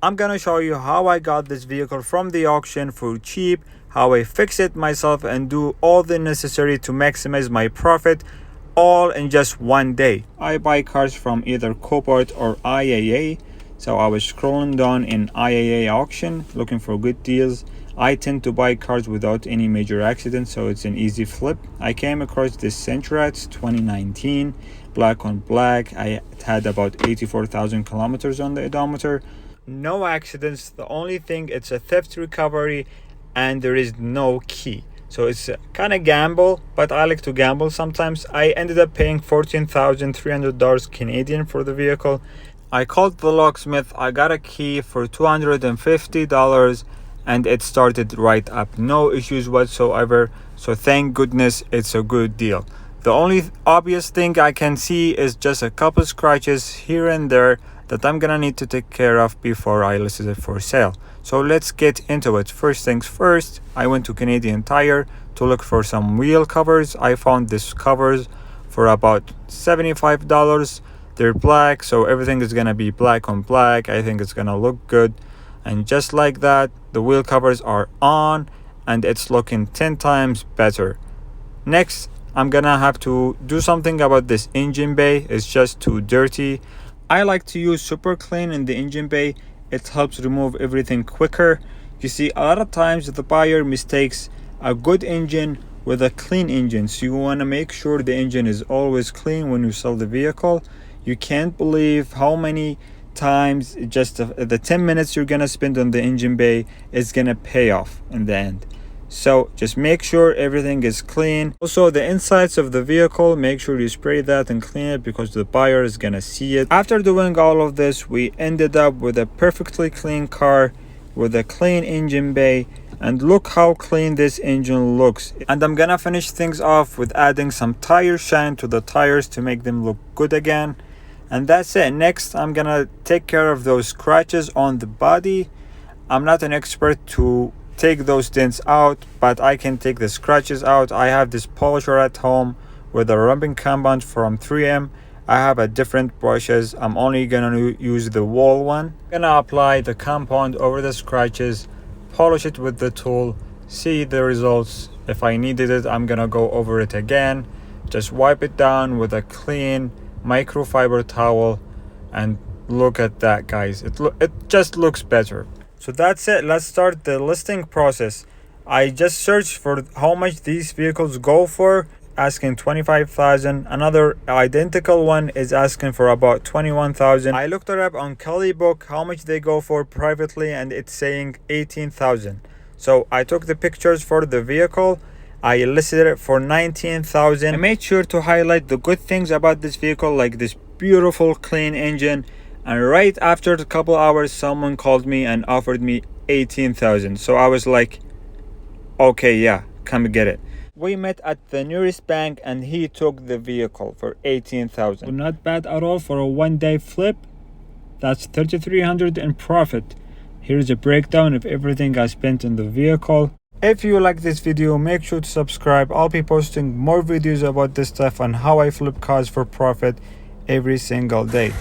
I'm gonna show you how I got this vehicle from the auction for cheap, how I fix it myself and do all the necessary to maximize my profit, all in just one day. I buy cars from either Copart or IAA, so I was scrolling down in IAA auction looking for good deals. I tend to buy cars without any major accidents, so it's an easy flip. I came across this Centra 2019, black on black. I had about 84,000 kilometers on the odometer. No accidents. The only thing, it's a theft recovery and there is no key. So it's kind of gamble, but I like to gamble sometimes. I ended up paying $14,300 Canadian for the vehicle. I called the locksmith. I got a key for $250 and it started right up. No issues whatsoever. So thank goodness it's a good deal. The only obvious thing I can see is just a couple scratches here and there that I'm gonna need to take care of before I list it for sale. So let's get into it. First things first, I went to Canadian Tire to look for some wheel covers. I found these covers for about $75. They're black, so everything is gonna be black on black. I think it's gonna look good. And just like that, the wheel covers are on and it's looking 10 times better. Next, I'm gonna have to do something about this engine bay. It's just too dirty. I like to use Super Clean in the engine bay. It helps remove everything quicker. You see, a lot of times the buyer mistakes a good engine with a clean engine. So you want to make sure the engine is always clean when you sell the vehicle. You can't believe how many times just the 10 minutes you're gonna spend on the engine bay is gonna pay off in the end. So just make sure everything is clean. Also, the insides of the vehicle, make sure you spray that and clean it because the buyer is gonna see it. After doing all of this, we ended up with a perfectly clean car with a clean engine bay, and look how clean this engine looks. And I'm gonna finish things off with adding some tire shine to the tires to make them look good again. And that's it. Next, I'm gonna take care of those scratches on the body. I'm not an expert to take those dents out, but I can take the scratches out. I have this polisher at home with a rubbing compound from 3M. I have a different brushes. I'm only gonna use the wall one. I'm gonna apply the compound over the scratches, polish it with the tool, see the results. If I needed it, I'm gonna go over it again. Just wipe it down with a clean microfiber towel, and look at that, guys. It just looks better. So that's it. Let's start the listing process. I just searched for how much these vehicles go for, asking 25,000. Another identical one is asking for about 21,000. I looked it up on Kelly Book how much they go for privately, and it's saying 18,000. So I took the pictures for the vehicle. I listed it for 19,000. I made sure to highlight the good things about this vehicle, like this beautiful clean engine. And right after a couple hours, someone called me and offered me 18,000. So I was like, okay, yeah, come get it. We met at the nearest bank and he took the vehicle for 18,000. So not bad at all for a one-day flip. That's 3,300 in profit. Here's a breakdown of everything I spent on the vehicle. If you like this video, make sure to subscribe. I'll be posting more videos about this stuff and how I flip cars for profit every single day.